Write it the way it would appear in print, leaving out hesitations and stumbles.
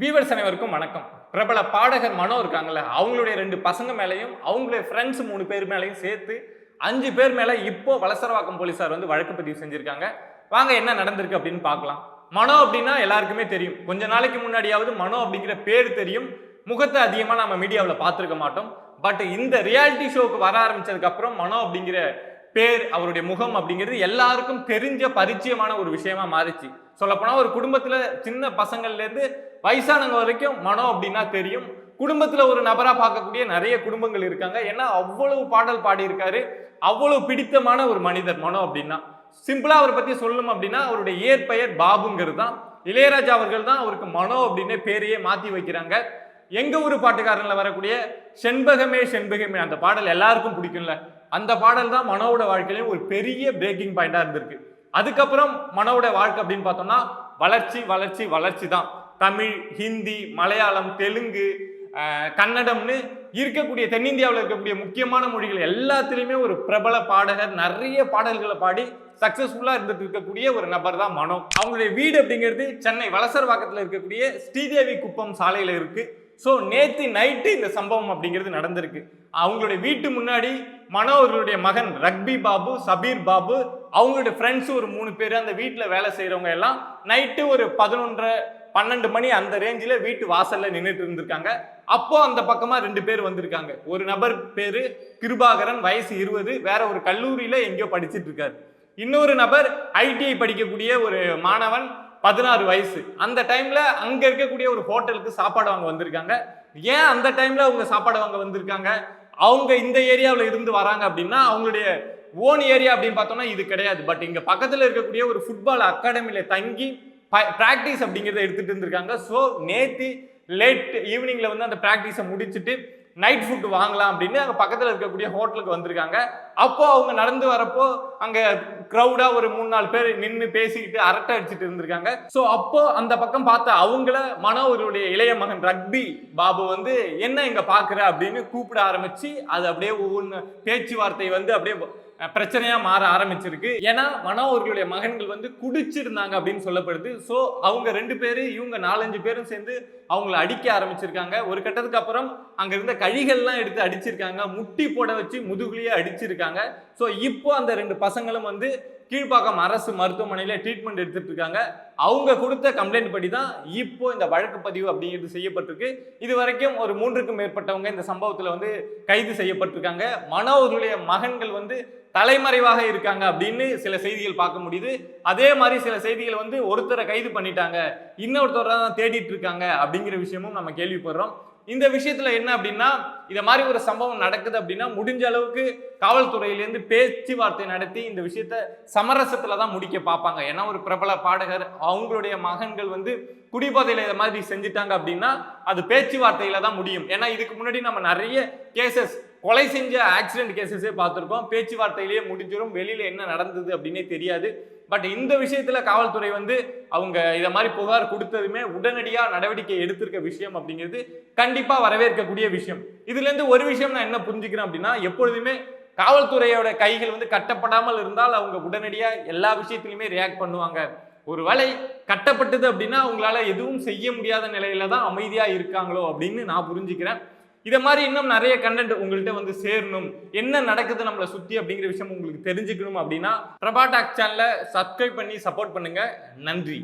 Viewers அனைவருக்கும் வணக்கம். பிரபல பாடகர் மனோ இருக்காங்கல்ல, அவங்களுடைய 2 பசங்க மேலையும் அவங்களுடைய ஃப்ரெண்ட்ஸ் 3 பேர் மேலையும் சேர்த்து 5 பேர் மேல இப்போ வலசரவாக்கம் போலீசார் வந்து வழக்கு பதிவு செஞ்சிருக்காங்க. வாங்க என்ன நடந்திருக்கு அப்படின்னு பார்க்கலாம். மனோ அப்படின்னா எல்லாருக்குமே தெரியும். கொஞ்ச நாளைக்கு முன்னாடியாவது மனோ அப்படிங்கிற பேர் தெரியும். முகத்தை அதிகமா நம்ம மீடியாவில் பார்த்துருக்க மாட்டோம். பட் இந்த ரியாலிட்டி ஷோக்கு வர ஆரம்பிச்சதுக்கு அப்புறம் மனோ அப்படிங்கிற பேர், அவருடைய முகம் அப்படிங்கிறது எல்லாருக்கும் தெரிஞ்ச பரிச்சயமான ஒரு விஷயமா மாறிச்சு. சொல்லப்போனா ஒரு குடும்பத்துல சின்ன பசங்கள்ல இருந்து வயசானவங்க வரைக்கும் மனோ அப்படின்னா தெரியும். குடும்பத்துல ஒரு நபரா பார்க்கக்கூடிய நிறைய குடும்பங்கள் இருக்காங்க. ஏன்னா அவ்வளவு பாடல் பாடி இருக்காரு. அவ்வளவு பிடித்தமான ஒரு மனிதர் மனோ அப்படின்னா. சிம்பிளா அவரை பத்தி சொல்லணும் அப்படின்னா அவருடைய இயற்பெயர் பாபுங்கிறது தான். இளையராஜா அவர்கள் தான் அவருக்கு மனோ அப்படின்னு பேரையே மாத்தி வைக்கிறாங்க. எங்க ஊரு பாட்டுக்காரன்ல வரக்கூடிய செண்பகமே செண்பகமே அந்த பாடல் எல்லாருக்கும் பிடிக்கும்ல. அந்த பாடல் தான் மனோவோட வாழ்க்கையிலும் ஒரு பெரிய பிரேக்கிங் பாயிண்டா இருந்திருக்கு. அதுக்கப்புறம் மனோவோட வாழ்க்கை அப்படின்னு பார்த்தோம்னா வளர்ச்சி வளர்ச்சி வளர்ச்சி தான். தமிழ், ஹிந்தி, மலையாளம், தெலுங்கு, கன்னடம்னு இருக்கக்கூடிய தென்னிந்தியாவில் இருக்கக்கூடிய முக்கியமான மொழிகள் எல்லாத்துலேயுமே ஒரு பிரபல பாடகர், நிறைய பாடல்களை பாடி சக்சஸ்ஃபுல்லா இருந்துட்டு இருக்கக்கூடிய ஒரு நபர் தான் மனோ. அவங்களுடைய வீடு அப்படிங்கிறது சென்னை வலசரவாக்கத்தில் இருக்கக்கூடிய ஸ்ரீதேவி குப்பம் சாலையில இருக்கு. ஸோ நேற்று நைட்டு இந்த சம்பவம் அப்படிங்கிறது நடந்திருக்கு. அவங்களுடைய வீட்டு முன்னாடி மனோ அவர்களுடைய மகன் ரக்பி பாபு, சபீர் பாபு, அவங்களுடைய ஃப்ரெண்ட்ஸ் ஒரு 3 பேர், அந்த வீட்டில் வேலை செய்கிறவங்க எல்லாம் நைட்டு ஒரு 11:30 12 மணி அந்த ரேஞ்சில் வீட்டு வாசல்ல நின்றுட்டு இருந்திருக்காங்க. அப்போ அந்த பக்கமா 2 பேர் வந்திருக்காங்க. ஒரு நபர் பேரு கிருபாகரன், வயசு 20, வேற ஒரு கல்லூரியில எங்கேயோ படிச்சுட்டு இருக்காரு. இன்னொரு நபர் ஐடிஐ படிக்கக்கூடிய ஒரு மாணவன், 16 வயசு. அந்த டைம்ல அங்க இருக்கக்கூடிய ஒரு ஹோட்டலுக்கு சாப்பாடு வாங்க வந்திருக்காங்க. ஏன் அந்த டைம்ல அவங்க சாப்பாடு வாங்க வந்திருக்காங்க? அவங்க இந்த ஏரியாவில் இருந்து வராங்க அப்படின்னா அவங்களுடைய ஓன் ஏரியா அப்படின்னு பார்த்தோம்னா இது கிடையாது. பட் இங்க பக்கத்துல இருக்கக்கூடிய ஒரு ஃபுட்பால் அகாடமியில தங்கி பிராக்டிஸ் அப்படிங்கிறத எடுத்துட்டு இருந்திருக்காங்க. ஸோ நேற்று லேட் ஈவினிங்ல வந்து அந்த பிராக்டிஸை முடிச்சுட்டு நைட் ஃபுட் வாங்கலாம் அப்படின்னு அங்கே பக்கத்தில் இருக்கக்கூடிய ஹோட்டலுக்கு வந்திருக்காங்க. அப்போ அவங்க நடந்து வரப்போ அங்கே க்ரௌடா ஒரு 3-4 பேர் நின்று பேசிக்கிட்டு அரட்டை அடிச்சுட்டு இருந்திருக்காங்க. ஸோ அப்போ அந்த பக்கம் பார்த்த அவங்கள மனோவருடைய இளைய மகன் ரக்பி பாபு வந்து என்ன இங்க பாக்குற அப்படின்னு கூப்பிட ஆரம்பிச்சு அது அப்படியே ஒவ்வொன்று பேச்சுவார்த்தை வந்து அப்படியே பிரச்சனையா மாற ஆரம்பிச்சிருக்கு. ஏன்னா மனோ அவர்களுடைய மகன்கள் வந்து குடிச்சிருந்தாங்க அப்படின்னு சொல்லப்படுது. ஸோ அவங்க 2 பேரு, இவங்க 4-5 பேரும் சேர்ந்து அவங்களை அடிக்க ஆரம்பிச்சிருக்காங்க. ஒரு கட்டத்துக்கு அப்புறம் அங்க இருந்த கழிகள்லாம் எடுத்து அடிச்சிருக்காங்க, முட்டி போட வச்சு முதுகுலியே அடிச்சிருக்காங்க. ஸோ இப்போ அந்த 2 பசங்களும் வந்து கீழ்ப்பாக்கம் அரசு மருத்துவமனையில ட்ரீட்மெண்ட் எடுத்துட்டு இருக்காங்க. அவங்க கொடுத்த கம்ப்ளைண்ட் படி தான் இப்போ இந்த வழக்கு பதிவு அப்படிங்கிறது செய்யப்பட்டிருக்கு. இது வரைக்கும் ஒரு 3க்கும் மேற்பட்டவங்க இந்த சம்பவத்துல வந்து கைது செய்யப்பட்டிருக்காங்க. மனோ அவர்களுடைய மகன்கள் வந்து தலைமறைவாக இருக்காங்க அப்படின்னு சில செய்திகள் பார்க்க முடியுது. அதே மாதிரி சில செய்திகள் வந்து ஒருத்தரை கைது பண்ணிட்டாங்க, இன்னொருத்தரை தான் தேடிட்டு இருக்காங்க அப்படிங்கிற விஷயமும் நம்ம கேள்விப்படுறோம். இந்த விஷயத்துல என்ன அப்படின்னா, இத மாதிரி ஒரு சம்பவம் நடக்குது அப்படின்னா முடிஞ்ச அளவுக்கு காவல்துறையிலேருந்து பேச்சுவார்த்தை நடத்தி இந்த விஷயத்த சமரசத்துல தான் முடிக்க பார்ப்பாங்க. ஏன்னா ஒரு பிரபல பாடகர், அவங்களுடைய மகன்கள் வந்து குடிபோதையில இதை மாதிரி செஞ்சுட்டாங்க அப்படின்னா அது பேச்சுவார்த்தையில தான் முடியும். ஏன்னா இதுக்கு முன்னாடி நம்ம நிறைய கேசஸ், கொலை செஞ்ச ஆக்சிடென்ட் கேசஸே பார்த்துருக்கோம். பேச்சுவார்த்தையிலேயே முடிஞ்சிடும், வெளியில என்ன நடந்தது அப்படின்னே தெரியாது. பட் இந்த விஷயத்துல காவல்துறை வந்து அவங்க இதை மாதிரி புகார் கொடுத்ததுமே உடனடியாக நடவடிக்கை எடுத்திருக்க விஷயம் அப்படிங்கிறது கண்டிப்பா வரவேற்கக்கூடிய விஷயம். இதுல இருந்து ஒரு விஷயம் நான் என்ன புரிஞ்சுக்கிறேன் அப்படின்னா, எப்பொழுதுமே காவல்துறையோட கைகள் வந்து கட்டப்படாமல் இருந்தால் அவங்க உடனடியா எல்லா விஷயத்திலுமே ரியாக்ட் பண்ணுவாங்க. ஒருவேளை கட்டப்பட்டது அப்படின்னா அவங்களால எதுவும் செய்ய முடியாத நிலையில தான் அமைதியா இருக்காங்களோ அப்படின்னு நான் புரிஞ்சுக்கிறேன். இதை மாதிரி இன்னும் நிறைய கண்டென்ட் உங்கள்கிட்ட வந்து சேரணும், என்ன நடக்குது நம்மளை சுத்தி அப்படிங்கிற விஷயம் உங்களுக்கு தெரிஞ்சுக்கணும் அப்படின்னா பிரபா டாக் சேனலை சப்ஸ்கிரைப் பண்ணி சப்போர்ட் பண்ணுங்க. நன்றி.